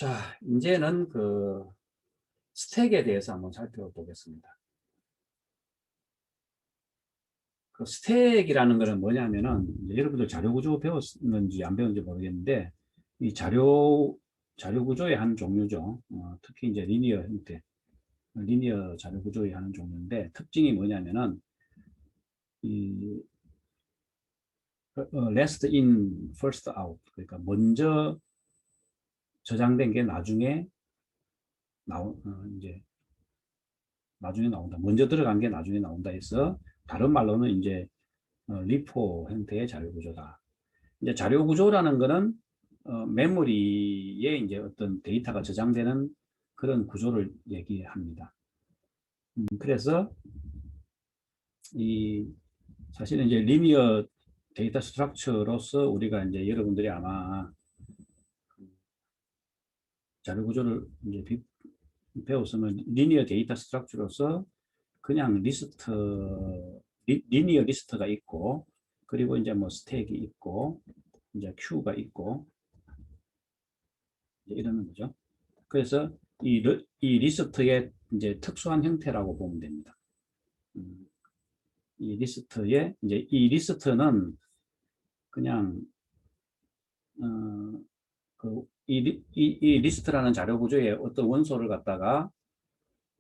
자, 이제는 그 스택에 대해서 한번 살펴보겠습니다. 그 스택이라는 것은 뭐냐면은 여러분들 자료 구조 배웠는지 안 배웠는지 모르겠는데 이 자료 구조의 한 종류죠. 특히 이제 리니어 형태, 리니어 자료 구조의 한 종류인데 특징이 뭐냐면은 이 last in, first out. 그러니까 먼저 저장된 게 이제 나중에 나온다. 먼저 들어간 게 나중에 나온다 해서 다른 말로는 이제 리포 형태의 자료 구조다. 이제 자료 구조라는 거는 메모리에 이제 어떤 데이터가 저장되는 그런 구조를 얘기합니다. 그래서 이 사실은 이제 리니어 데이터 스트럭처로서 우리가 이제 여러분들이 아마 자료 구조를 이제 배웠으면 리니어 데이터 스트럭처로서 그냥 리니어 리스트가 있고, 그리고 이제 뭐 스택이 있고, 이제 큐가 있고, 이제 이러는 거죠. 그래서 이 리스트의 이제 특수한 형태라고 보면 됩니다. 이 리스트의 이제 이 리스트는 그냥 이 리스트라는 자료 구조에 어떤 원소를 갖다가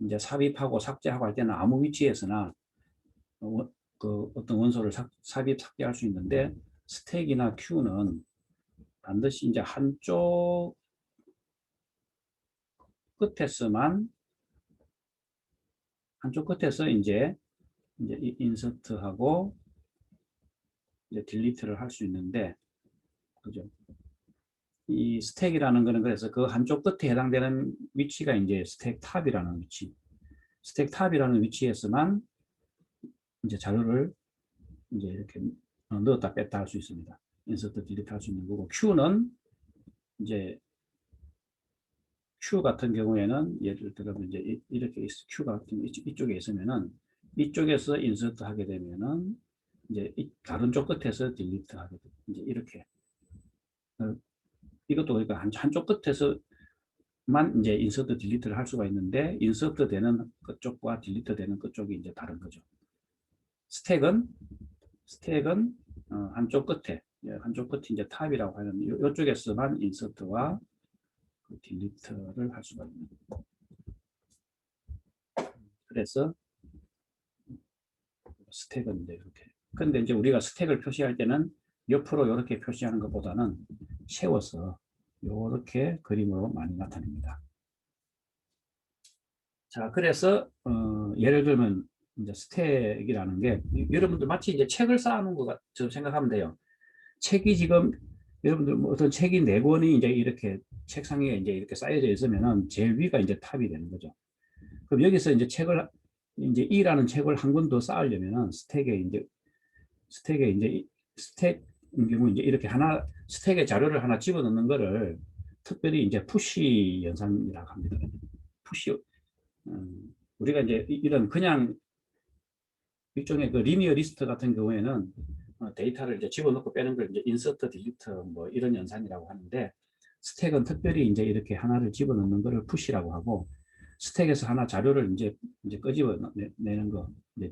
이제 삽입하고 삭제하고 할 때는 아무 위치에서나 그 어떤 원소를 삽입 삭제할 수 있는데, 스택이나 큐는 반드시 이제 한쪽 끝에서만 한쪽 끝에서 이제 인서트하고 이제 딜리트를 할 수 있는데, 그죠? 이 스택이라는 거는 그래서 그 한쪽 끝에 해당되는 위치가 이제 스택 탑이라는 위치. 스택 탑이라는 위치에서만 이제 자료를 이제 이렇게 넣었다 뺐다 할 수 있습니다. 인서트 딜리트 할 수 있는 거고, Q는 이제 Q 같은 경우에는 예를 들어 이제 이렇게 Q가 이쪽에 있으면은 이쪽에서 인서트 하게 되면은 이제 다른 쪽 끝에서 딜리트 하게 돼. 이제 이렇게 이것도 그러니까 한쪽 끝에서만 이제 인서트 딜리트를 할 수가 있는데, 인서트 되는 그쪽과 딜리트 되는 그쪽이 이제 다른 거죠. 스택은 한쪽 끝에 이제 탑이라고 하는 이쪽에서만 인서트와 딜리트를 할 수가 있는. 그래서 스택은 이제 이렇게. 근데 이제 우리가 스택을 표시할 때는 옆으로 이렇게 표시하는 것보다는 세워서 이렇게 그림으로 많이 나타냅니다. 자, 그래서 예를 들면 이제 스택이라는 게 여러분들 마치 이제 책을 쌓아놓은 것처럼 생각하면 돼요. 책이 지금 여러분들 뭐 어떤 책이 네 권이 이제 이렇게 책상에 이제 이렇게 쌓여져 있으면은 제일 위가 이제 탑이 되는 거죠. 그럼 여기서 이제 이제 E라는 책을 한 권 더 쌓으려면은 스택인 경우 이제 이렇게 스택에 자료를 하나 집어넣는 거를 특별히 이제 푸시 연산이라고 합니다. 푸시, 우리가 이제 이런 그냥 일종의 그 리니어 리스트 같은 경우에는 데이터를 이제 집어넣고 빼는 걸 이제 인서트, 딜리트 뭐 이런 연산이라고 하는데, 스택은 특별히 이제 이렇게 하나를 집어넣는 거를 푸시라고 하고, 스택에서 하나 자료를 이제 끄집어 내는 거, 이제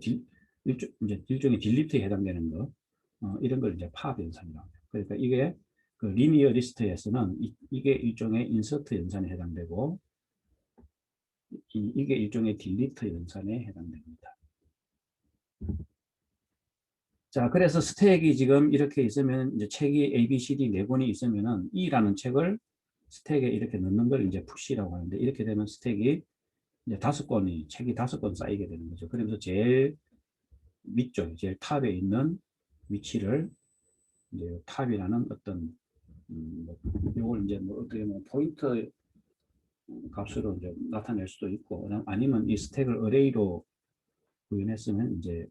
일종의 딜리트에 해당되는 거, 이런 걸 이제 팝 연산이라고 해요. 그러니까 이게 그 리니어 리스트에서는 이게 일종의 인서트 연산에 해당되고, 이게 일종의 딜리트 연산에 해당됩니다. 자, 그래서 스택이 지금 이렇게 있으면 이제 책이 A, B, C, D 네 권이 있으면은 E라는 책을 스택에 이렇게 넣는 걸 이제 푸시라고 하는데, 이렇게 되면 스택이 이제 책이 5권 쌓이게 되는 거죠. 그러면서 제일 밑쪽, 제일 탑에 있는 위치를 이제 탑이라는 어떤 요걸 이제 뭐 어떻게 보면 포인트 값으로 이제 나타낼 수도 있고, 아니면 이 스택을 어레이로 구현했으면 이제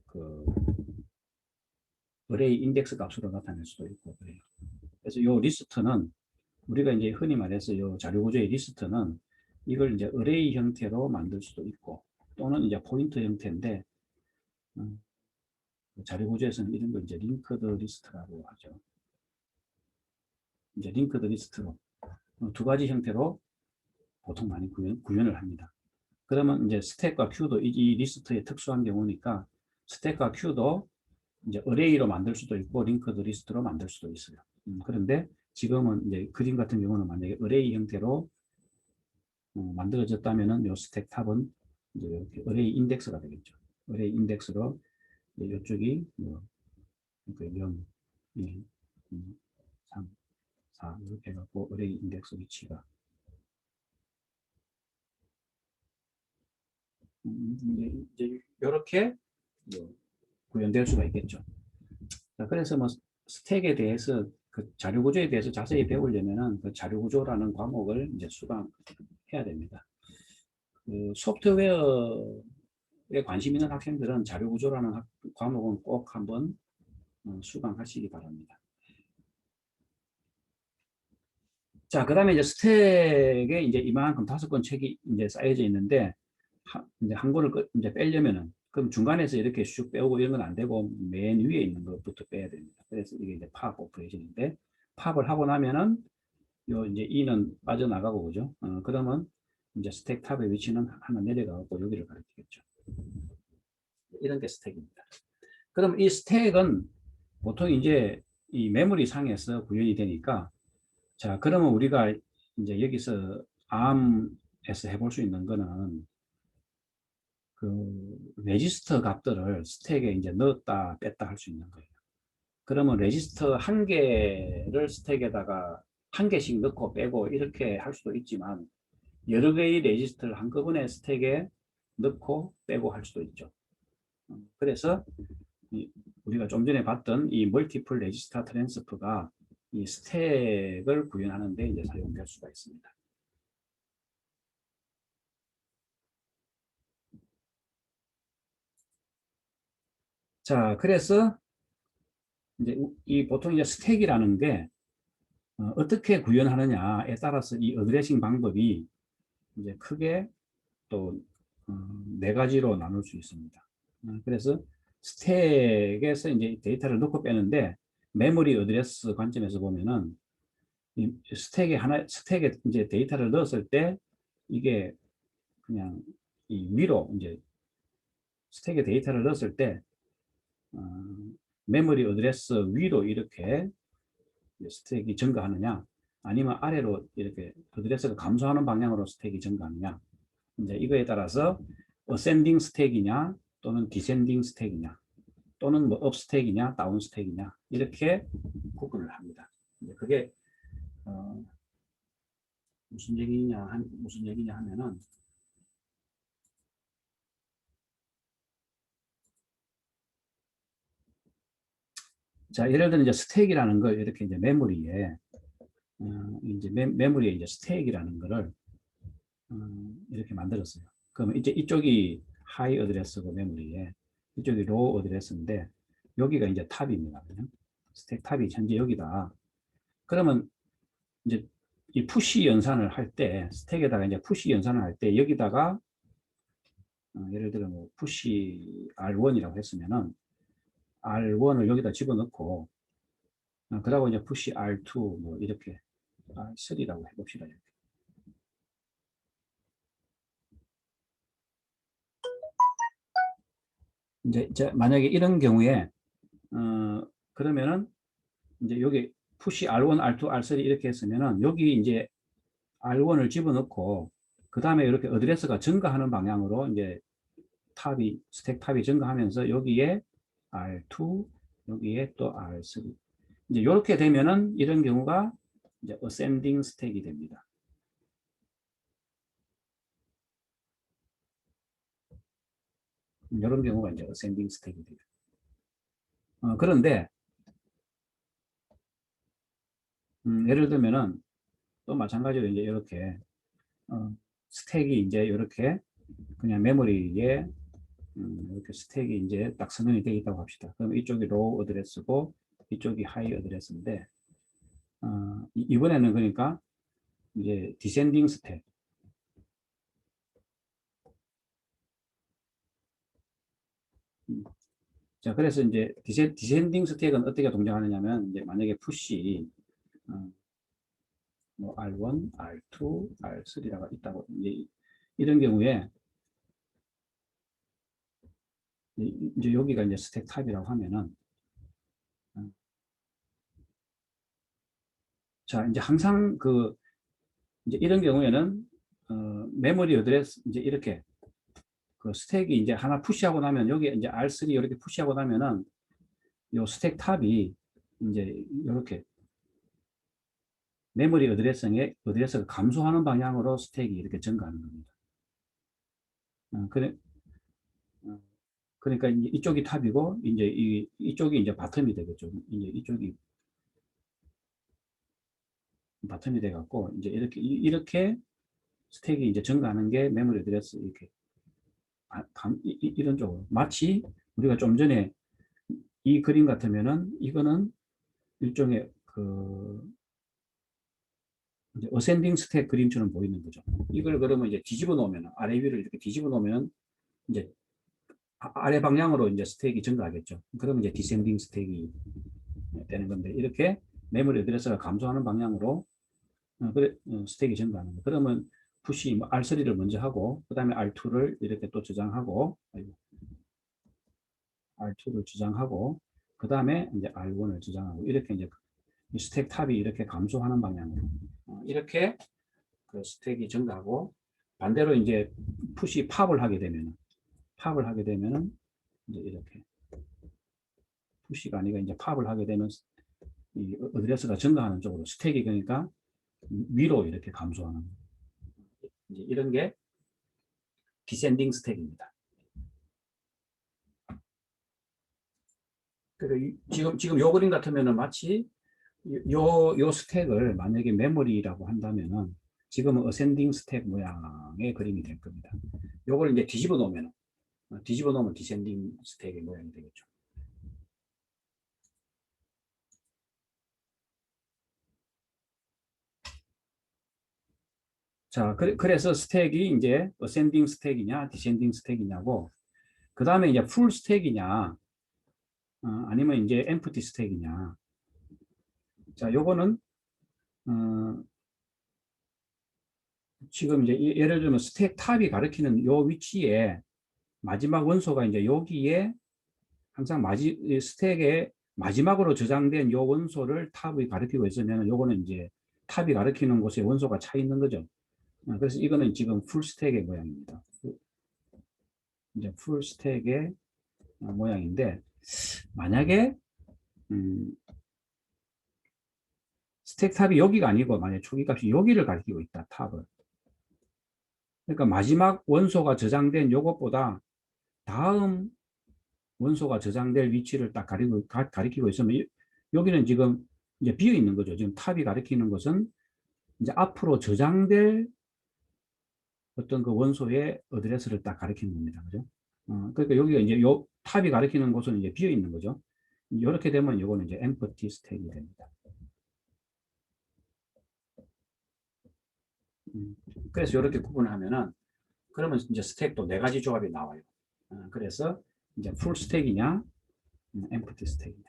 그 어레이 인덱스 값으로 나타낼 수도 있고 그래요. 그래서 요 리스트는 우리가 이제 흔히 말해서 요 자료 구조의 리스트는 이걸 이제 어레이 형태로 만들 수도 있고, 또는 이제 포인트 형태인데, 자료 구조에서는 이런 걸 이제 링크드 리스트라고 하죠. 이제 링크드 리스트로 두 가지 형태로 보통 많이 구현을 합니다. 그러면 이제 스택과 큐도 이 리스트의 특수한 경우니까 스택과 큐도 이제 어레이로 만들 수도 있고 링크드 리스트로 만들 수도 있어요. 그런데 지금은 이제 그림 같은 경우는 만약에 어레이 형태로 만들어졌다면은 요 스택 탑은 이제 이렇게 어레이 인덱스가 되겠죠. 어레이 인덱스로 이쪽이 뭐 0, 1, 2, 3, 4 이렇게 해갖고 어레이 인덱스 위치가 이제 이렇게 뭐 구현될 수가 있겠죠. 자, 그래서 뭐 스택에 대해서 그 자료 구조에 대해서 자세히 배우려면은 그 자료 구조라는 과목을 이제 수강해야 됩니다. 그 소프트웨어에 관심 있는 학생들은 자료 구조라는 과목은 꼭 한번 수강하시기 바랍니다. 자, 그 다음에 이제 스택에 이제 이만큼 5권 책이 이제 쌓여져 있는데, 이제 한 권을 이제 빼려면은, 그럼 중간에서 이렇게 슉 빼오고 이런 건 안 되고, 맨 위에 있는 것부터 빼야 됩니다. 그래서 이게 이제 팝 오퍼레이션인데, 팝을 하고 나면은, 요 이제 E는 빠져나가고, 그죠? 그러면 이제 스택 탑의 위치는 하나 내려가고 여기를 가리키겠죠. 이런 게 스택입니다. 그럼 이 스택은 보통 이제 이 메모리 상에서 구현이 되니까, 자, 그러면 우리가 이제 여기서 ARM에서 해볼 수 있는 거는 그 레지스터 값들을 스택에 이제 넣었다 뺐다 할 수 있는 거예요. 그러면 레지스터 한 개를 스택에다가 한 개씩 넣고 빼고 이렇게 할 수도 있지만 여러 개의 레지스터를 한꺼번에 스택에 넣고 빼고 할 수도 있죠. 그래서 우리가 좀 전에 봤던 이 멀티플 레지스터 트랜스퍼가 이 스택을 구현하는 데 이제 사용될 수가 있습니다. 자, 그래서 이제 이 보통 이제 스택이라는 게 어떻게 구현하느냐에 따라서 이 어드레싱 방법이 이제 크게 또 네 가지로 나눌 수 있습니다. 그래서 스택에서 이제 데이터를 넣고 빼는데 메모리 어드레스 관점에서 보면은 이 스택에 이제 데이터를 넣었을 때 이게 그냥 이 위로 이제 스택에 데이터를 넣었을 때 어, 메모리 어드레스 위로 이렇게 스택이 증가하느냐 아니면 아래로 이렇게 어드레스가 감소하는 방향으로 스택이 증가하느냐 이제 이거에 따라서 어센딩 스택이냐 또는 디센딩 스택이냐 또는 뭐 업 스택이냐 다운 스택이냐 이렇게 구분을 합니다. 그게 어, 무슨 얘기냐 하면은 자 예를 들어 이제 스택이라는 걸 이렇게 이제 메모리에 이제 메모리에 이제 스택이라는 거를 이렇게 만들었어요. 그러면 이제 이쪽이 하이 어드레스고 메모리에 이쪽이 로우 어드레스인데 여기가 이제 탑입니다. 그냥 스택 탑이 현재 여기다. 그러면 이제 이 푸시 연산을 할 때 스택에다가 이제 푸시 연산을 할 때 여기다가 예를 들어 뭐 푸시 R1이라고 했으면은 R1을 여기다 집어넣고 그러고 이제 푸시 R2 뭐 이렇게 R3라고 해봅시다. 이제 만약에 이런 경우에 그러면은 이제 여기 푸시 R1, R2, R3 이렇게 했으면은 여기 이제 R1을 집어넣고 그 다음에 이렇게 어드레스가 증가하는 방향으로 이제 스택 탑이 증가하면서 여기에 R2, 여기에 또 R3. 이제 이렇게 되면은 이런 경우가 이제 어센딩 스택이 됩니다. 이런 경우가 이제 어센딩 스택이 돼요. 그런데 예를 들면은 또 마찬가지로 이제 이렇게 스택이 이제 이렇게 그냥 메모리에 이렇게 스택이 이제 딱 선언이 되어 있다고 합시다. 그럼 이쪽이 로우 어드레스고 이쪽이 하이 어드레스인데 이번에는 그러니까 이제 디센딩 스택 자 그래서 이제 디센딩 스택은 어떻게 동작하느냐면 이제 만약에 푸시 뭐 R1, R2, R3라가 있다고 이런 경우에 이제 여기가 이제 스택 탑이라고 하면은 자 이제 항상 이제 이런 경우에는 메모리 어드레스 이제 이렇게 그 스택이 이제 하나 푸시하고 나면 여기 이제 R3 이렇게 푸시하고 나면은 요 스택 탑이 이제 이렇게 메모리 어드레스가 감소하는 방향으로 스택이 이렇게 증가하는 겁니다. 어, 그러니까 이쪽이 탑이고 이제 이쪽이 이제 바텀이 되겠죠. 이제 이쪽이 바텀이 돼 갖고 이제 이렇게 스택이 이제 증가하는 게 메모리 어드레스 이렇게 이런 쪽으로 마치 우리가 좀 전에 이 그림 같으면은 이거는 일종의 이제 어센딩 스택 그림처럼 보이는 거죠. 이걸 그러면 이제 뒤집어 놓으면 아래 위를 이렇게 뒤집어 놓으면 이제 아래 방향으로 이제 스택이 증가하겠죠. 그러면 이제 디센딩 스택이 되는 건데 이렇게 메모리 어드레스가 감소하는 방향으로 스택이 증가하는 거. 그러면 푸시 R3를 먼저 하고 그 다음에 R2를 이렇게 또 저장하고 R2를 저장하고 그 다음에 이제 R1을 저장하고 이렇게 이제 스택 탑이 이렇게 감소하는 방향으로 이렇게 그 스택이 증가하고 반대로 이제 푸시 팝을 하게 되면은 이제 이렇게 푸시가 아니라 이제 팝을 하게 되면 이 어드레스가 증가하는 쪽으로 스택이 그러니까 위로 이렇게 감소하는 이제 이런 게 디센딩 스택입니다. 그러니까 지금 요 그림 같으면은 마치 요 스택을 만약에 메모리라고 한다면은 지금은 어센딩 스택 모양의 그림이 될 겁니다. 요걸 이제 뒤집어 놓으면 디센딩 스택의 모양이 되겠죠. 자, 그래서 스택이 이제 어센딩 스택이냐, 디센딩 스택이냐고, 그 다음에 이제 풀 스택이냐, 아니면 이제 엠프티 스택이냐. 자, 요거는 지금 이제 예를 들면 스택 탑이 가리키는 요 위치에 마지막 원소가 이제 여기에 항상 스택의 마지막으로 저장된 요 원소를 탑이 가리키고 있으면 요거는 이제 탑이 가리키는 곳에 원소가 차 있는 거죠. 그래서 이거는 지금 풀 스택의 모양입니다. 이제 풀 스택의 모양인데 만약에 스택 탑이 여기가 아니고 만약 초기 값이 여기를 가리키고 있다 탑을. 그러니까 마지막 원소가 저장된 요것보다 다음 원소가 저장될 위치를 딱 가리키고 있으면 여기는 지금 이제 비어 있는 거죠. 지금 탑이 가리키는 것은 이제 앞으로 저장될 어떤 그 원소의 어드레스를 딱 가리키는 겁니다. 그죠? 그러니까 여기가 이제 요 탑이 가리키는 곳은 이제 비어 있는 거죠. 이렇게 되면 이거는 이제 empty 스택이 됩니다. 그래서 이렇게 구분하면은 그러면 이제 스택도 네 가지 조합이 나와요. 그래서 이제 풀 스택이냐, empty 스택이냐.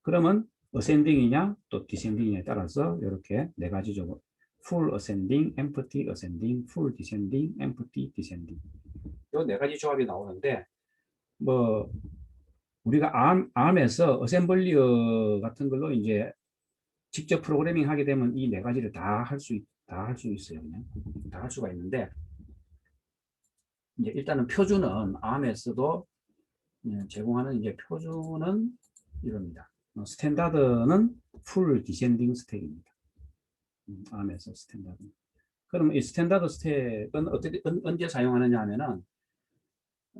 그러면 ascending이냐, 또 descending이냐에 따라서 이렇게 네 가지 조합. full ascending, empty ascending, full descending, empty descending. 이 네 가지 조합이 나오는데 뭐 우리가 ARM에서 어셈블리어 같은 걸로 이제 직접 프로그래밍 하게 되면 이 네 가지를 다 할 수 있어요. 그냥 다 할 수가 있는데 이제 일단은 표준은 ARM에서도 제공하는 이제 표준은 이럽니다. 스탠다드는 풀 디센딩 스택입니다. ARM에서 스탠다드. 그럼 이 스탠다드 스택은 언제 사용하느냐 하면은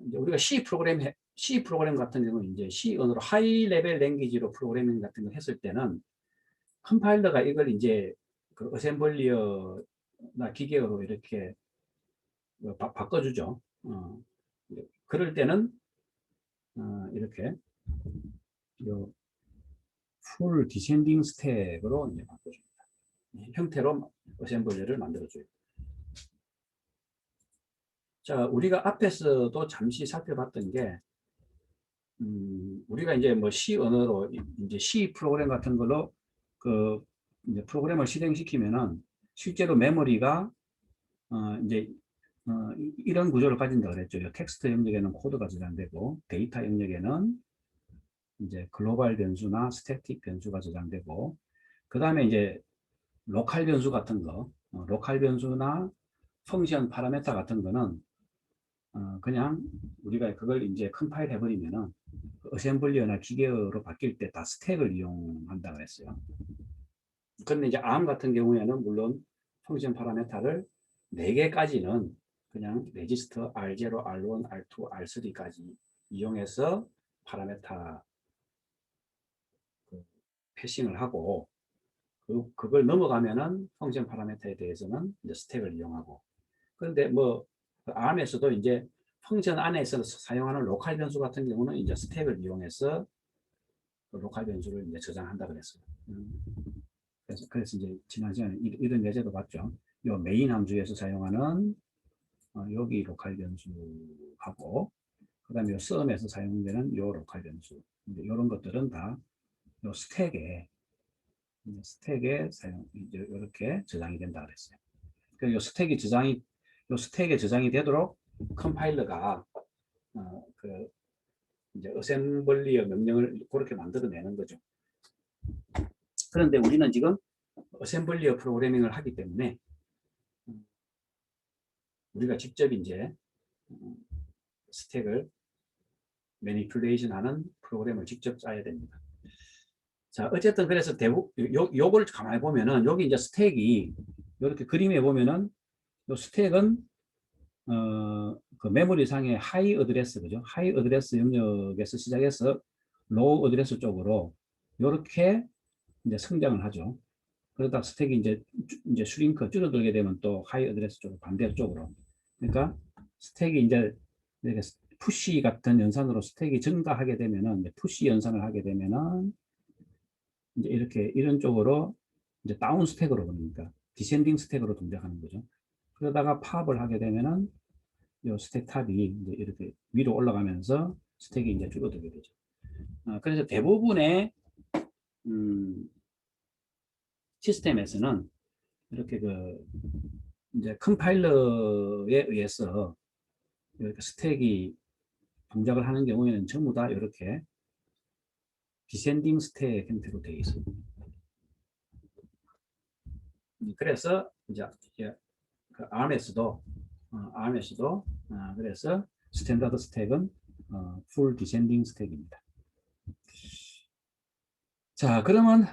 이제 우리가 C 프로그램 같은 경우는 이제 C 언어로 하이 레벨 랭귀지로 프로그래밍 같은 거 했을 때는 컴파일러가 이걸 이제 그 어셈블리어나 기계어로 이렇게 바꿔주죠. 그럴 때는 이렇게 풀 디센딩 스택으로 이제 바꿔줍니다. 형태로 어셈블리를 만들어줘요. 자, 우리가 앞에서도 잠시 살펴봤던 게 우리가 이제 뭐 C 언어로 이제 C 프로그램 같은 걸로 그 이제 프로그램을 실행시키면은 실제로 메모리가 이제 이런 구조를 가진다 그랬죠. 텍스트 영역에는 코드가 저장되고 데이터 영역에는 이제 글로벌 변수나 스태틱 변수가 저장되고 그 다음에 이제 로컬 변수 같은 거, 로컬 변수나 펑션 파라메터 같은 거는 그냥 우리가 그걸 이제 컴파일 해버리면은 어셈블리어나 기계어로 바뀔 때 다 스택을 이용한다 그랬어요. 그런데 이제 ARM 같은 경우에는 물론 펑션 파라메터를 4개까지는 그냥 레지스터 R0, R1, R2, R3까지 이용해서 파라메터 패싱을 하고 그걸 넘어가면은 펑션 파라메터에 대해서는 이제 스택을 이용하고 그런데 뭐 ARM에서도 이제 펑션 안에서 사용하는 로컬 변수 같은 경우는 이제 스택을 이용해서 그 로컬 변수를 이제 저장한다 그랬어요. 그래서 이제 지난 시간에 이런 예제도 봤죠. 요 메인 함수에서 사용하는 여기 로컬 변수하고 그다음에 요 sum에서 사용되는 요 로컬 변수 이런 것들은 다 요 스택에 사용 이제 이렇게 저장이 된다 그랬어요. 요 스택에 저장이 되도록 컴파일러가 그 이제 어셈블리어 명령을 그렇게 만들어내는 거죠. 그런데 우리는 지금 어셈블리어 프로그래밍을 하기 때문에 우리가 직접 이제 스택을 매니플레이션 하는 프로그램을 직접 짜야 됩니다. 자, 어쨌든 그래서 요걸 가만히 보면은 여기 이제 스택이 이렇게 그림에 보면은 요 스택은 그 메모리 상의 하이 어드레스 그죠? 하이 어드레스 영역에서 시작해서 로우 어드레스 쪽으로 이렇게 이제 성장을 하죠. 그러다 스택이 이제 슈링크 줄어들게 되면 또 하이 어드레스 쪽으로 반대쪽으로. 그러니까 스택이 이제 이렇게 푸시 같은 연산으로 스택이 증가하게 되면은 이제 푸시 연산을 하게 되면은 이제 이렇게 이런 쪽으로 이제 다운 스택으로 보니까 디센딩 스택으로 동작하는 거죠. 그러다가 팝을 하게 되면은 이 스택 탑이 이제 이렇게 위로 올라가면서 스택이 이제 줄어들게 되죠. 그래서 대부분의 시스템에서는 이렇게 그 이제 컴파일러에 의해서 이렇게 스택이 동작을 하는 경우에는 전부 다 이렇게 디센딩 스택 형태로 되어 있습니다. 그래서 이제 그 ARM에서도 그래서 스탠다드 스택은 풀 디센딩 스택입니다. 자, 그러면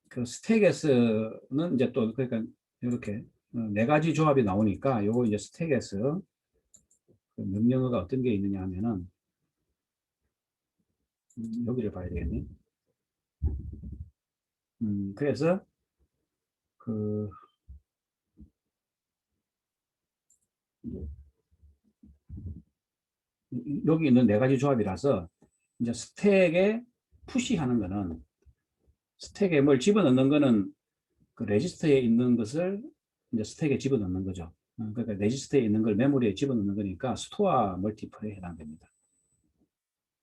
그 스택에서는 이제 또 그러니까 이렇게 4가지 조합이 나오니까 요거 이제 스택에서 그 명령어가 어떤 게 있느냐 하면은 여기를 봐야 되겠네. 그래서 그 여기 있는 4가지 조합이라서 이제 스택에 푸시하는 거는 스택에 뭘 집어넣는 거는 그 레지스터에 있는 것을 이제 스택에 집어넣는 거죠. 그러니까 레지스터에 있는 걸 메모리에 집어넣는 거니까 스토어 멀티플에 해당됩니다.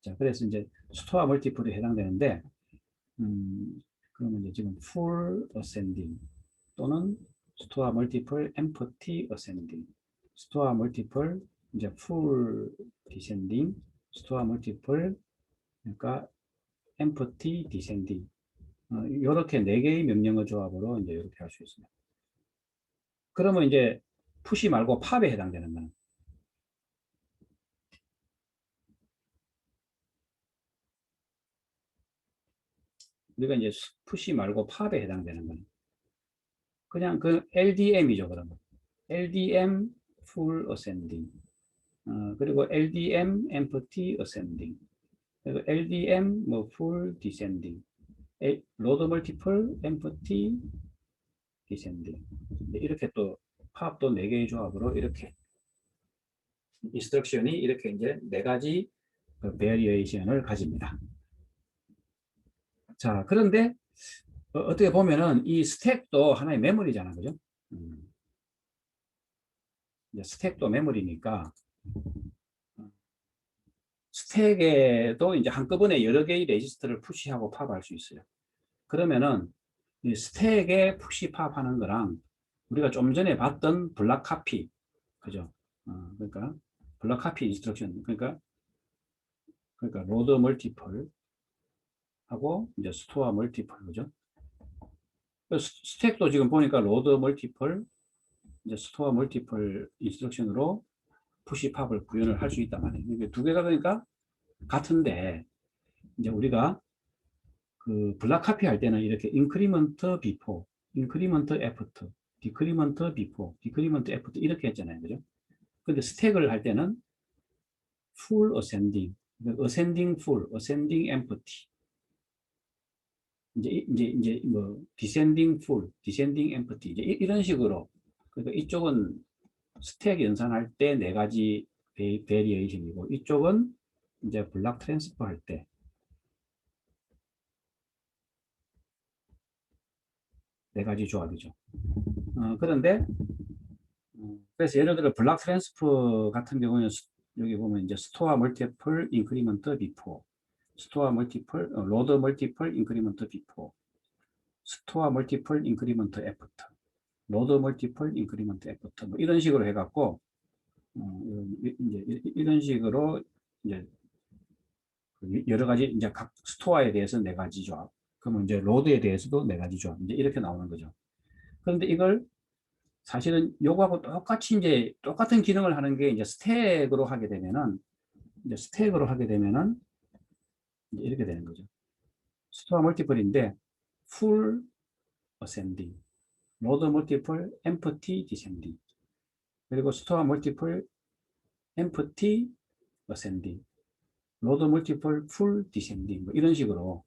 자, 그래서 이제 스토어 멀티플에 해당되는데 그러면 이제 지금 full ascending 또는 스토어 멀티플 empty ascending, 스토어 멀티플 이제 full descending, 스토어 멀티플 그러니까 empty descending 이렇게 4개의 명령어 조합으로 이제 이렇게 할 수 있습니다. 그러면 이제 푸시 말고 팝에 해당되는 거는 우리가 이제 푸시 말고 팝에 해당되는 거는 그냥 그 LDM이죠. 그러면 LDM full ascending 그리고 LDM empty ascending 그리고 LDM 뭐 full descending load multiple empty descending 이렇게 또 팝도 4개의 조합으로 이렇게 인스트럭션이 이렇게 이제 4가지 그 베리에이션을 가집니다. 자, 그런데 어떻게 보면은 이 스택도 하나의 메모리잖아, 그죠? 이제 스택도 메모리니까 스택에도 이제 한꺼번에 여러 개의 레지스터를 푸시하고 팝할 수 있어요. 그러면은 이 스택에 푸시 팝하는 거랑 우리가 좀 전에 봤던 블락 카피, 그죠? 그러니까 블락 카피 인스트럭션, 그러니까 로드 멀티플 하고 이제 스토어 멀티플, 그죠? 스택도 지금 보니까 로드 멀티플, 이제 스토어 멀티플 인스트럭션으로 푸시 팝을 구현을 할 수 있단 말이에요. 이게 두 개가 그러니까 같은데 이제 우리가 그 블락 카피 할 때는 이렇게 인크리먼트 비포, 인크리먼트 애프터, 디크리먼트 비포, 디크리먼트 애프터 이렇게 했잖아요, 그죠? 근데 스택을 할 때는 full ascending, ascending full, ascending empty, 이제 뭐 descending full, descending empty 이제 이런 식으로. 그러니까 이쪽은 스택 연산할 때 네 가지 베리에이션이고 이쪽은 이제 블락 트랜스퍼 할 때 네 가지 조합이죠. 그런데 그래서 예를 들어 블락 트랜스퍼 같은 경우는 여기 보면 이제 스토어 멀티플 인크리먼트 비포, 스토어 멀티플 로드 멀티플 인크리먼트 비포, 스토어 멀티플 인크리먼트 애프터, 로드 멀티플 인크리먼트 애프터 뭐 이런 식으로 해갖고 이제 이런 식으로 이제 여러 가지 이제 각 스토어에 대해서 네 가지 조합, 그러면 이제 로드에 대해서도 네 가지 조합 이제 이렇게 나오는 거죠. 그런데 이걸 사실은 요거하고 똑같이 이제 똑같은 기능을 하는 게 이제 스택으로 하게 되면은 이제 이렇게 되는 거죠. 스토어 멀티플인데 풀 어센딩, 로드 멀티플 엠프티 디센딩, 그리고 스토어 멀티플 엠프티 어센딩, 로드 멀티플 풀 디센딩 뭐 이런 식으로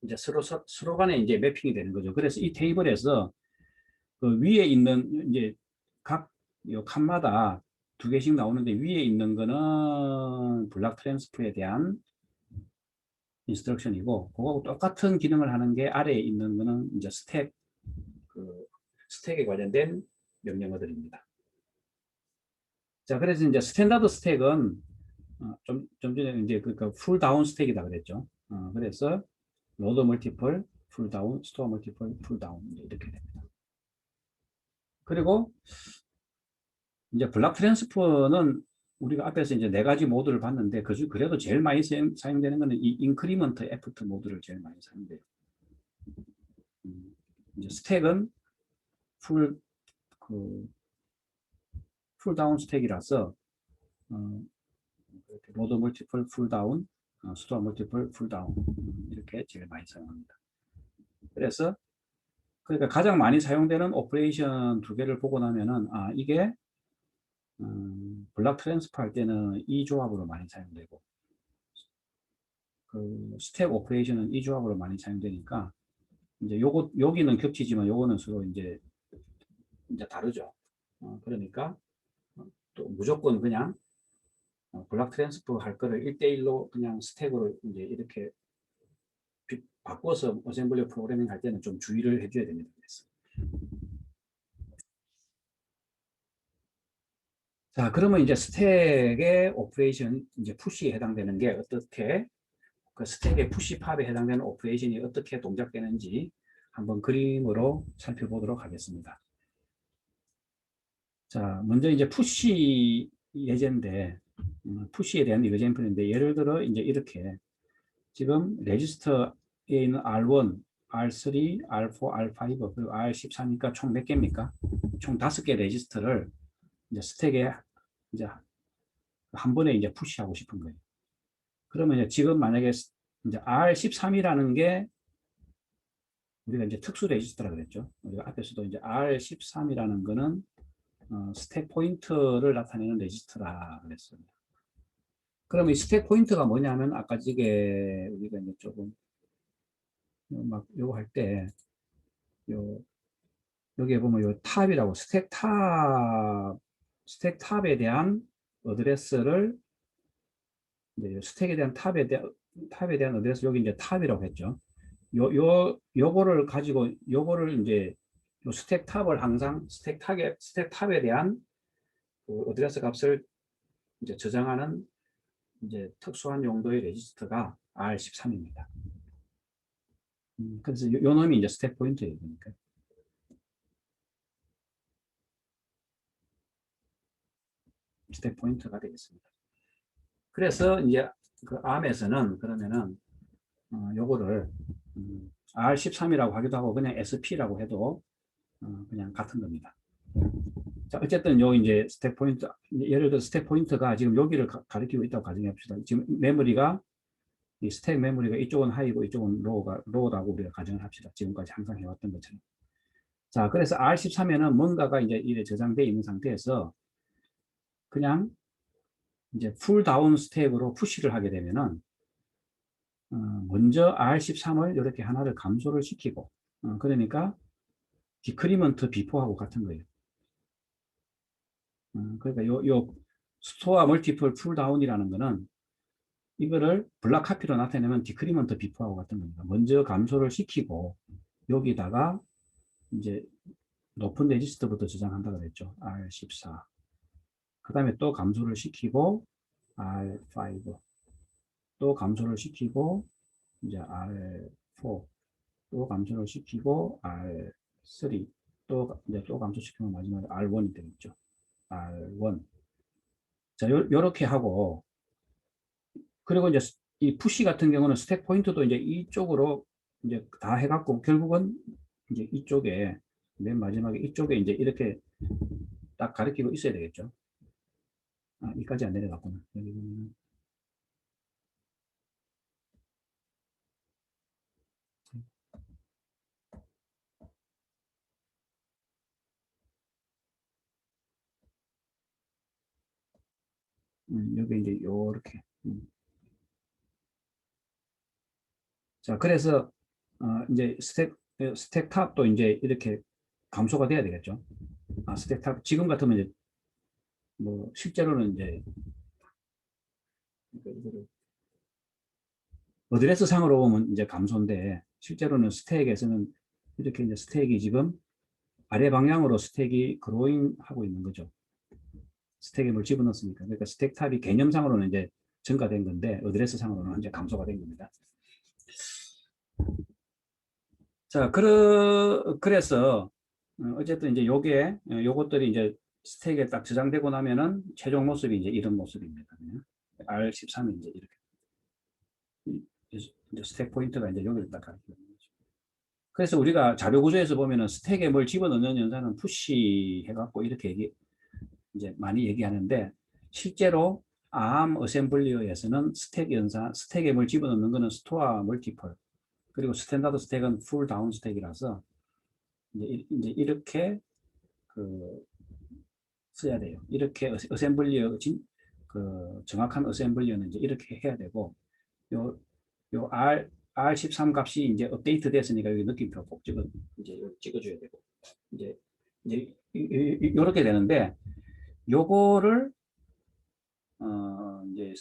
이제 서로 간에 이제 매핑이 되는 거죠. 그래서 이 테이블에서 그 위에 있는 이제 각 요 칸마다 두 개씩 나오는데 위에 있는 거는 블락 트랜스퍼에 대한 인스트럭션이고 그거하고 똑같은 기능을 하는 게 아래에 있는 거는 이제 스택에 관련된 명령어들입니다. 자, 그래서 이제 스탠다드 스택은 좀 전에 이제 그러니까 풀 다운 스택이다 그랬죠. 그래서 로드 멀티플, 풀 다운, 스토어 멀티플, 풀 다운 이렇게 됩니다. 그리고 이제 블락 트랜스퍼는 우리가 앞에서 이제 네 가지 모드를 봤는데 그래도 제일 많이 사용되는 거는 이 인크리먼트 애프터 모드를 제일 많이 사용돼요. 이제 스택은 풀, 그, 풀 다운 스택이라서 로드 멀티플 풀 다운, 스토어 멀티플 풀 다운 이렇게 제일 많이 사용합니다. 그래서 그러니까 가장 많이 사용되는 오퍼레이션 두 개를 보고 나면은 이게 블락 트랜스퍼 할 때는 이 조합으로 많이 사용되고 그 스택 오퍼레이션은 이 조합으로 많이 사용되니까 이제 여기는 겹치지만 요거는 서로 이제 다르죠. 그러니까 또 무조건 그냥 블락 트랜스퍼 할 거를 1대1로 그냥 스택으로 이제 이렇게 바꿔서 어셈블리 프로그래밍 할 때는 좀 주의를 해줘야 됩니다. 그래서. 자, 그러면 이제 스택의 오퍼레이션, 이제 푸시에 해당되는 게 어떻게, 그 스택의 푸시 팝에 해당되는 오퍼레이션이 어떻게 동작되는지 한번 그림으로 살펴보도록 하겠습니다. 자, 먼저 이제 푸시 예제인데, 푸시에 대한 이그젠플인데, 예를 들어 이제 이렇게 지금 레지스터에 있는 R1, R3, R4, R5, 그리고 R13이니까 총 몇 개입니까? 총 5개 레지스터를 이제 스택에 이제 한 번에 이제 푸시하고 싶은 거예요. 그러면 이제 지금 만약에 이제 R13이라는 게 우리가 이제 특수 레지스터라 그랬죠. 우리가 앞에서도 이제 R13이라는 거는 스택 포인트를 나타내는 레지스터라 그랬습니다. 그러면 이 스택 포인트가 뭐냐면 아까 이게 우리가 이제 조금 막 요거 할 때 요 여기에 보면 요 탑이라고 스택 탑에 대한 어드레스를 이제 스택에 대한 탑에 대한 어드레스 여기 이제 탑이라고 했죠. 요거를 가지고 요거를 이제 요 스택 탑을 항상 스택 탑에 대한 그 어드레스 값을 이제 저장하는 이제 특수한 용도의 레지스터가 R13입니다. 그래서 요 놈이 이제 스택 포인트예요. 그러니까. 스택 포인트가 되겠습니다. 그래서 이제 그 ARM에서는 그러면은 요거를 R13이라고 하기도 하고 그냥 SP라고 해도 그냥 같은 겁니다. 자, 어쨌든 요 이제 스택 포인트, 예를 들어 스택 포인트가 지금 여기를 가리키고 있다고 가정해 봅시다. 지금 메모리가 이 스택 메모리가 이쪽은 하이고 이쪽은 로우라고 우리가 가정을 합시다. 지금까지 항상 해왔던 것처럼. 자, 그래서 R13에는 뭔가가 이제 이래 저장되어 있는 상태에서 그냥 이제 풀 다운 스택으로 푸시를 하게 되면은 먼저 R13을 이렇게 하나를 감소를 시키고 그러니까 디크리먼트 비포하고 같은 거예요. 그러니까 요 스토어 멀티플 풀 다운이라는 거는 이거를 블락 카피로 나타내면 디크리먼트 비포하고 같은 겁니다. 먼저 감소를 시키고 여기다가 이제 높은 레지스터부터 저장한다고 그랬죠. R14. 그 다음에 또 감소를 시키고 R5. 또 감소를 시키고 이제 R4. 또 감소를 시키고 R3. 또 이제 또 감소시키면 마지막에 R1이 되겠죠. R1. 자, 요렇게 하고 그리고 이제 이 푸시 같은 경우는 스택 포인트도 이제 이쪽으로 이제 다 해갖고 결국은 이제 이쪽에 맨 마지막에 이쪽에 이제 이렇게 딱 가리키고 있어야 되겠죠. 이까지 안 내려갔구나. 여기 보면 여기 이제 요렇게. 자, 그래서 이제 스택 탑도 이제 이렇게 감소가 돼야 되겠죠. 스택 탑 지금 같으면 이제 뭐 실제로는 이제 어드레스 상으로 보면 이제 감소인데 실제로는 스택에서는 이렇게 이제 스택이 지금 아래 방향으로 스택이 그로잉 하고 있는 거죠. 스택에 뭘 집어넣습니까? 그러니까 스택 탑이 개념상으로는 이제 증가된 건데 어드레스 상으로는 이제 감소가 된 겁니다. 자, 그래서 어쨌든 이제 요것들이 이제 스택에 딱 저장되고 나면은 최종 모습이 이제 이런 모습입니다. R13이 이제 이렇게 이제 스택 포인트가 이제 여기를 딱 가리키는 거죠. 그래서 우리가 자료 구조에서 보면은 스택에 뭘 집어넣는 연산은 푸시 해갖고 이렇게 이제 많이 얘기하는데 실제로 ARM 어셈블리어에서는 스택에 뭘 집어넣는 거는 스토어 멀티플 그리고 스탠다드 스택은 풀 다운 스택이라서 이제 이렇게 그 써야 돼요. 이렇게 어셈블리어 그 정확한 어셈블리어는 이제 이렇게 해야 되고 요 R13 값이 이제 업데이트 됐으니까 여기 느낌표 꼭 찍어줘야 되고 이제 이렇게 되는데 요거를 이제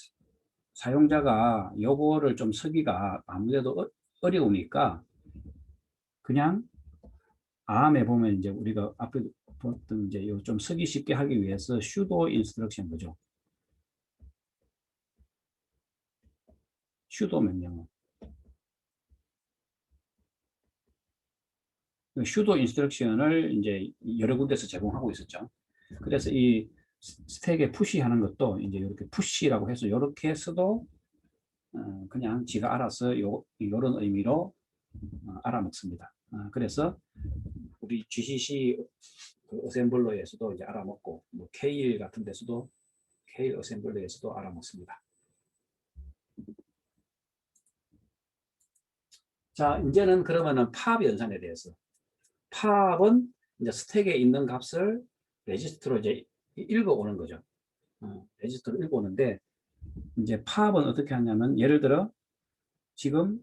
사용자가 요거를 좀 쓰기가 아무래도 어려우니까 그냥 ARM에 보면 이제 우리가 앞에 봤던 이제 좀 쓰기 쉽게 하기 위해서 sudo instruction 거죠. sudo 명령어. sudo instruction을 이제 여러 군데서 제공하고 있었죠. 그래서 이 스택에 푸시하는 것도 이제 이렇게 푸시라고 해서 이렇게 해서도 그냥 지가 알아서 이런 의미로 알아먹습니다. 그래서 우리 GCC 그 어셈블러에서도 이제 알아먹고 뭐 케일 같은 데서도 케일 어셈블러에서도 알아먹습니다. 자, 이제는 그러면은 팝 연산에 대해서 팝은 이제 스택에 있는 값을 레지스터로 이제 읽어오는 거죠. 레지스터로 읽어오는데 이제 팝은 어떻게 하냐면 예를 들어 지금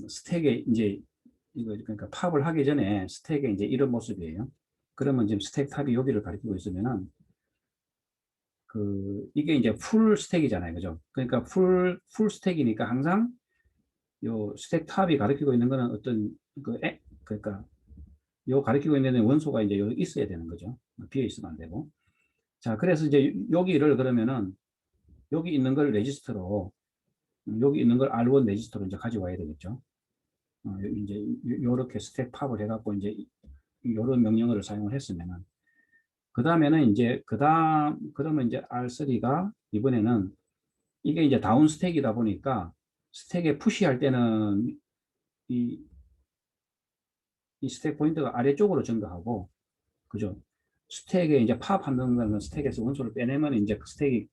스택에 이제 이거 그러니까 팝을 하기 전에 스택에 이제 이런 모습이에요. 그러면 지금 스택 탑이 여기를 가리키고 있으면은 이게 이제 풀 스택이잖아요, 그죠? 그러니까 풀 스택이니까 항상 요 스택 탑이 가리키고 있는 거는 어떤 그러니까 요 가리키고 있는 원소가 이제 여기 있어야 되는 거죠. 비어 있으면 안 되고. 자, 그래서 이제 여기를 그러면은 여기 있는 걸 레지스터로, 여기 있는 걸 R1 레지스터로 이제 가져와야 되겠죠. 이제 요렇게 스택 팝을 해갖고 이제 이런 명령어를 사용을 했으면은, 그 다음에는 이제 그러면 이제 R3가 이번에는 이게 이제 다운 스택이다 보니까 스택에 푸시할 때는 이, 이 스택 포인트가 아래쪽으로 증가하고, 그죠? 스택에 이제 파악한다는 거는 스택에서 원소를 빼내면 이제 그 스택이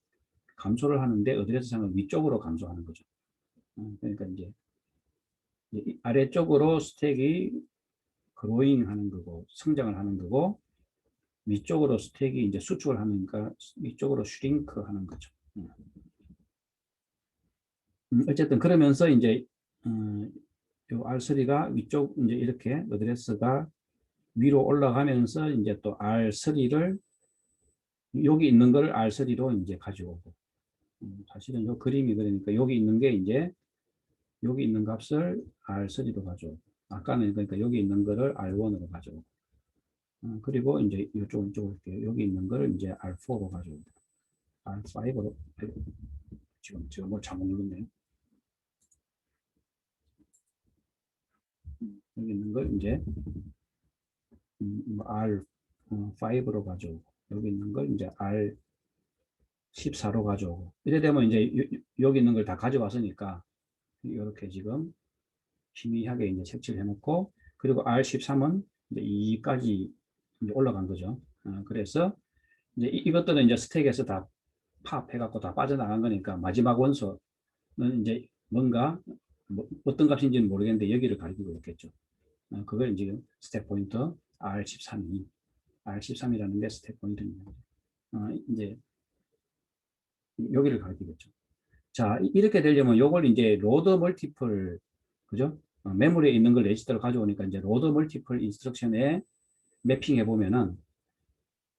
감소를 하는데 어드레스상은 위쪽으로 감소하는 거죠. 그러니까 이제 아래쪽으로 스택이 그로잉 하는 거고, 성장을 하는 거고, 위쪽으로 스택이 이제 수축을 하니까 위쪽으로 슈링크 하는 거죠. 어쨌든 그러면서 이제 요 R3가 위쪽 이제 이렇게 어드레스가 위로 올라가면서 이제 또 R3를 여기 있는 걸 R3로 이제 가져오고, 사실은 요 그림이 그러니까 여기 있는 게 이제 여기 있는 값을 R3로 가져오고, 아까는 그러니까 여기 있는 거를 R1으로 가져오고, 그리고 이제 이쪽으로 여기 있는 걸 이제 R4로 가져오고, R5로 지금 뭘 잘못 눌렀네요. 여기 있는 걸 이제 R5로 가져오고, 여기 있는 걸 이제 R14로 가져오고, 이래 되면 이제 여기 있는 걸 다 가져왔으니까 이렇게 지금 희미하게 이제 색칠을 해놓고, 그리고 R13은 이제 2까지 이제 올라간 거죠. 그래서 이제 이것들은 이제 스택에서 다 파악해갖고 다 빠져나간 거니까 마지막 원소는 이제 뭔가 어떤 값인지는 모르겠는데 여기를 가리키고 있겠죠. 그걸 이제 스택 포인터 R13이라는 게 스택 포인트입니다. 이제 여기를 가리키겠죠. 자, 이렇게 되려면 요걸 이제 로드 멀티플, 그죠? 메모리에 있는 걸 레지스터로 가져오니까 이제 로드 멀티플 인스트럭션에 매핑해 보면은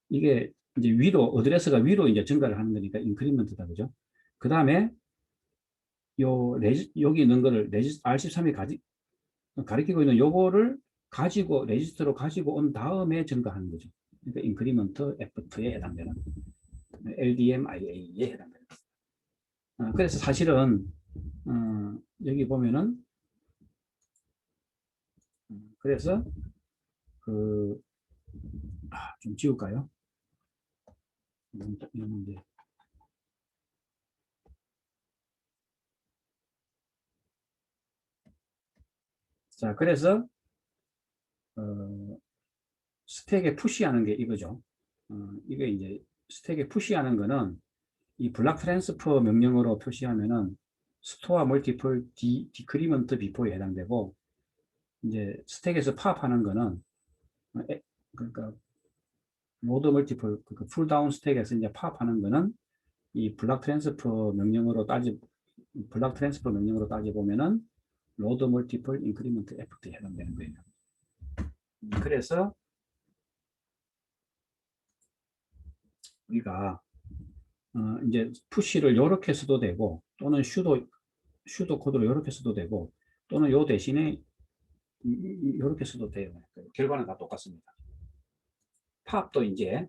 이게 이제 위로, 어드레스가 위로 이제 증가를 하는 거니까 인크리먼트다, 그죠? 그 다음에 여기 있는 거를 R13이 가리키고 있는 요거를 가지고, 레지스터로 가지고 온 다음에 증가하는 거죠. 그러니까 인크리먼트 F2에 해당되는, LDMIA에 해당되는. 그래서 사실은, 여기 보면은, 그래서, 그, 좀 지울까요? 이런 문제. 자, 그래서, 스택에 푸시하는 게 이거죠. 이게 이제 스택에 푸시하는 거는 이 블락 트랜스퍼 명령어로 표시하면은 스토어 멀티플 디크리먼트 비포에 해당되고, 이제 스택에서 파업하는 거는 그러니까 로드 멀티플, 그러니까 풀다운 스택에서 이제 파업하는 거는 이 블락 트랜스퍼 명령으로 따져 보면은 로드 멀티플 인크리먼트 FT에 해당되는 거예요. 그래서 우리가 이제 푸시를 이렇게 써도 되고, 또는 슈도 코드로 이렇게 써도 되고, 또는 요 대신에 이렇게 써도 돼요. 결과는 다 똑같습니다. 팝도 이제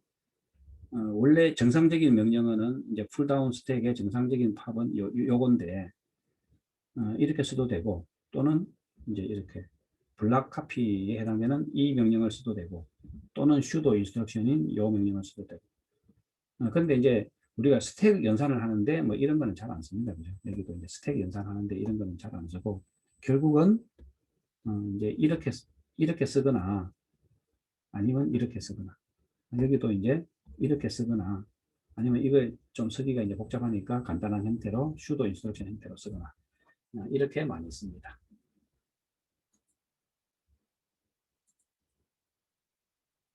원래 정상적인 명령어는 이제 풀다운 스택의 정상적인 팝은 요건데, 이렇게 써도 되고, 또는 이제 이렇게 블락 카피에 해당되는 이 명령을 써도 되고, 또는 슈도 인스트럭션인 요 명령을 써도 되고. 그런데 이제 우리가 스택 연산을 하는데 뭐 이런 거는 잘 안 씁니다. 그죠? 여기도 이제 스택 연산하는데 이런 거는 잘 안 쓰고, 결국은 이제 이렇게 쓰거나 아니면 이렇게 쓰거나, 여기도 이제 이렇게 쓰거나, 아니면 이걸 좀 쓰기가 이제 복잡하니까 간단한 형태로 슈도 인스트럭션 형태로 쓰거나, 이렇게 많이 씁니다.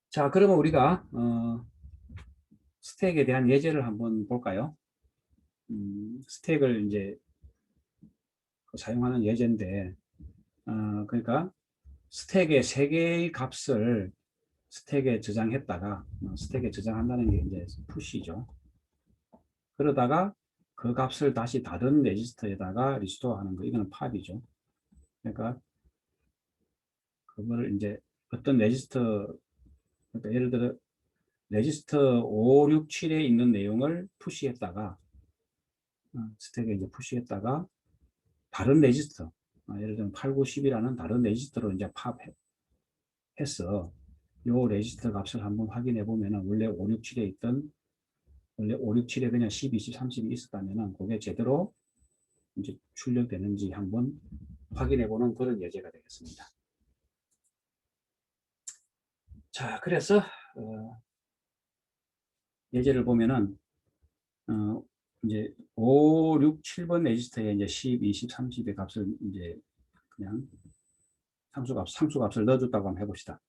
자, 그러면 우리가 스택에 대한 예제를 한번 볼까요? 스택을 이제 사용하는 예제인데, 그러니까 스택의 세 개의 값을 스택에 저장했다가, 스택에 저장한다는 게 이제 푸시죠. 그러다가 그 값을 다시 다른 레지스터에다가 리스토어 하는 거, 이거는 팝이죠. 그러니까 그거를 이제 어떤 레지스터, 그러니까 예를 들어, 레지스터 5, 6, 7에 있는 내용을 푸시했다가 스택에 이제 푸시했다가 다른 레지스터, 예를 들면 8, 9, 10이라는 다른 레지스터로 이제 팝했어. 요 레지스터 값을 한번 확인해 보면은 원래 5, 6, 7에 있던 원래 5, 6, 7에 그냥 10, 20, 30이 있었다면은 그게 제대로 이제 출력되는지 한번 확인해 보는 그런 예제가 되겠습니다. 자, 그래서 예제를 보면은 이제 5, 6, 7번 레지스터에 이제 10, 20, 30의 값을 이제 그냥 상수값을 넣어줬다고 한번 해봅시다.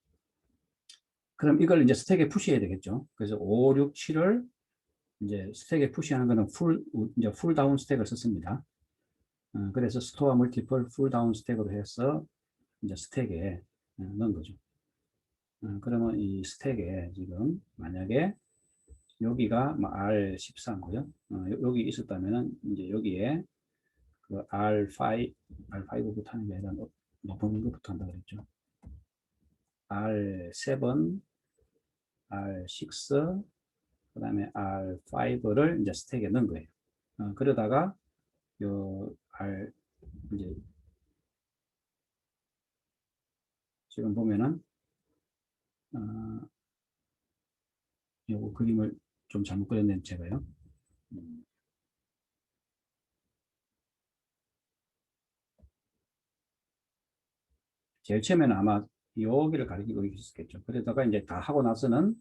그럼 이걸 이제 스택에 푸시해야 되겠죠. 그래서 5, 6, 7을 이제 스택에 푸시하는 거는 이제 풀 다운 스택을 썼습니다. 그래서 스토어 멀티플 풀 다운 스택으로 해서 이제 스택에 넣은 거죠. 그러면 이 스택에 지금 만약에 여기가 R13고요. 여기 있었다면은 이제 여기에 그 R5부터 하는 게 아니라 높은 것부터 한다 그랬죠. R7, R6, 그 다음에 R5를 이제 스택에 넣은 거예요. 그러다가 요 이제 지금 보면은 요거 그림을 좀 잘못 그렸네요, 제가요. 제일 처음에는 아마 여기를 가리키고 있었겠죠. 그러다가 이제 다 하고 나서는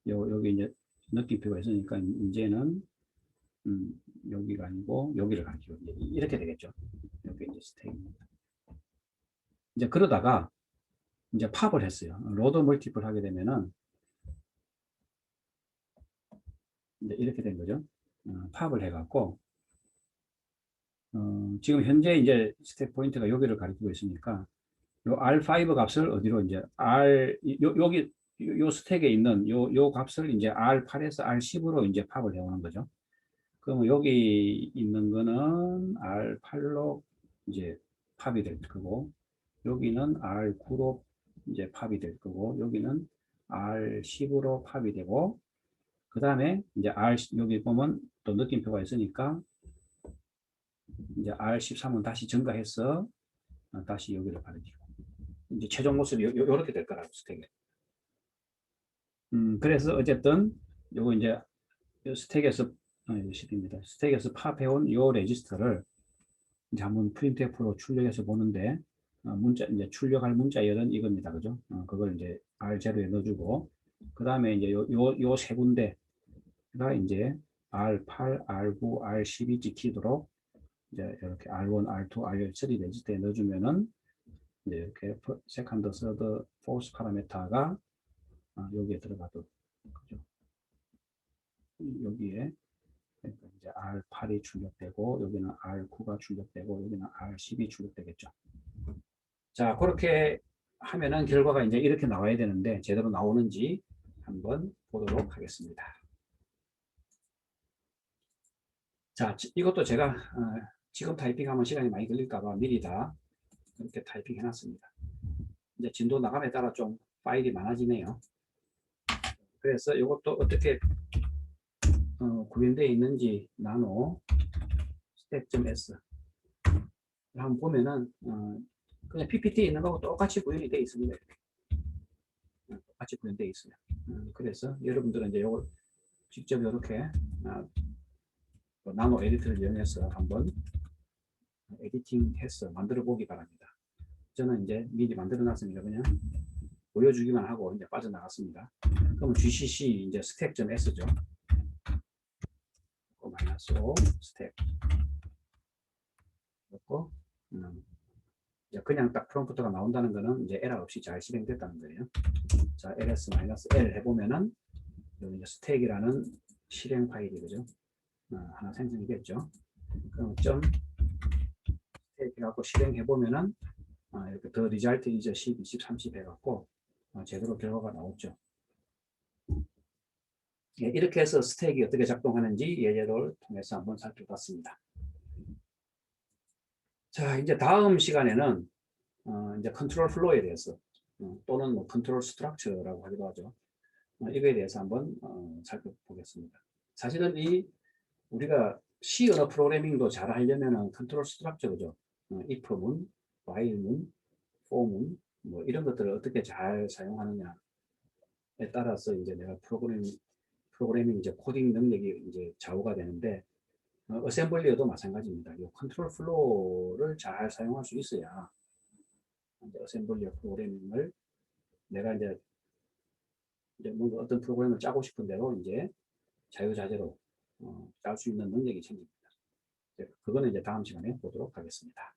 여기 이제 느낌표가 있으니까 이제는 여기가 아니고 여기를 가리키고 이렇게 되겠죠. 여기 이제 스택입니다. 이제 그러다가 이제 팝을 했어요. 로드 멀티플 하게 되면은 이제 이렇게 된 거죠. 팝을 해갖고 지금 현재 이제 스택 포인트가 여기를 가리키고 있으니까 요 R5 값을 어디로 이제 여기 요 스택에 있는 요 값을 이제 R8에서 R10으로 이제 팝을 해오는 거죠. 그러면 여기 있는 거는 R8로 이제 팝이 될 거고, 여기는 R9로 이제 팝이 될 거고, 여기는 R10으로 팝이 되고, 그 다음에 이제 여기 보면 또 느낌표가 있으니까 이제 R13은 다시 증가해서 다시 여기를 가리키고 이제 최종 모습이 요렇게 될 거라고 스택에. 그래서 어쨌든 요거 이제 스택에서 시입니다. 스택에서 팝해온 요 레지스터를 이제 한번 프린트F로 출력해서 보는데 문자 이제 출력할 문자열은 이겁니다, 그죠? 그걸 이제 R0에 넣어주고 그 다음에 이제 요 세 군데가 이제 R8, R9, R12 찍히도록 이제 이렇게 R1, R2, R3 레지스터에 넣어주면은 이제 이렇게 세컨드, 서드, 포스 파라메타가 여기에 들어가도록 그죠? 여기에 그러니까 이제 R8이 출력되고 여기는 R9가 출력되고 여기는 R10이 출력되겠죠. 자, 그렇게 하면은 결과가 이제 이렇게 나와야 되는데 제대로 나오는지 한번 보도록 하겠습니다. 자, 이것도 제가 지금 타이핑하면 시간이 많이 걸릴까봐 미리 다 이렇게 타이핑 해놨습니다. 이제 진도 나감에 따라 좀 파일이 많아지네요. 그래서 이것도 어떻게 구현되어 있는지 나노 스택.s 한번 보면은 그냥 PPT에 있는 거하고 똑같이 구현이 되어 있습니다. 똑같이 구현되어 있어요. 그래서 여러분들은 이제 이걸 직접 이렇게 나노 에디터를 이용해서 한번 에디팅해서 만들어 보기 바랍니다. 저는 이제 미리 만들어 놨으니까 그냥 보여주기만 하고 이제 빠져나갔습니다. 그러면 GCC 이제 스택.s죠. 마이너스 5 스택 넣고 그냥 딱 프롬프트가 나온다는 거는 이제 에러 없이 잘 실행됐다는 거예요. 자, ls-l 해보면은 여기 이제 스택이라는 실행 파일이 그죠? 하나 생성이 됐죠. 그럼 점 스택 해갖고 실행해보면은 이렇게 더 리잘트 이제 10, 20, 30 해갖고 제대로 결과가 나오죠. 예, 이렇게 해서 스택이 어떻게 작동하는지 예제를 통해서 한번 살펴봤습니다. 자, 이제 다음 시간에는 이제 컨트롤 플로우에 대해서 또는 뭐 컨트롤 스트럭처라고 하기도 하죠. 이거에 대해서 한번 살펴보겠습니다. 사실은 우리가 C 언어 프로그래밍도 잘 하려면은 컨트롤 스트럭처죠. if문, while문, for문, 뭐 이런 것들을 어떻게 잘 사용하느냐에 따라서 이제 내가 프로그래밍 이제 코딩 능력이 이제 좌우가 되는데, 어셈블리어도 마찬가지입니다. 이 컨트롤 플로우를 잘 사용할 수 있어야 이제 어셈블리어 프로그래밍을 내가 이제 뭔가 어떤 프로그램을 짜고 싶은 대로 이제 자유자재로 짤 수 있는 능력이 생깁니다. 그거는 이제 다음 시간에 보도록 하겠습니다.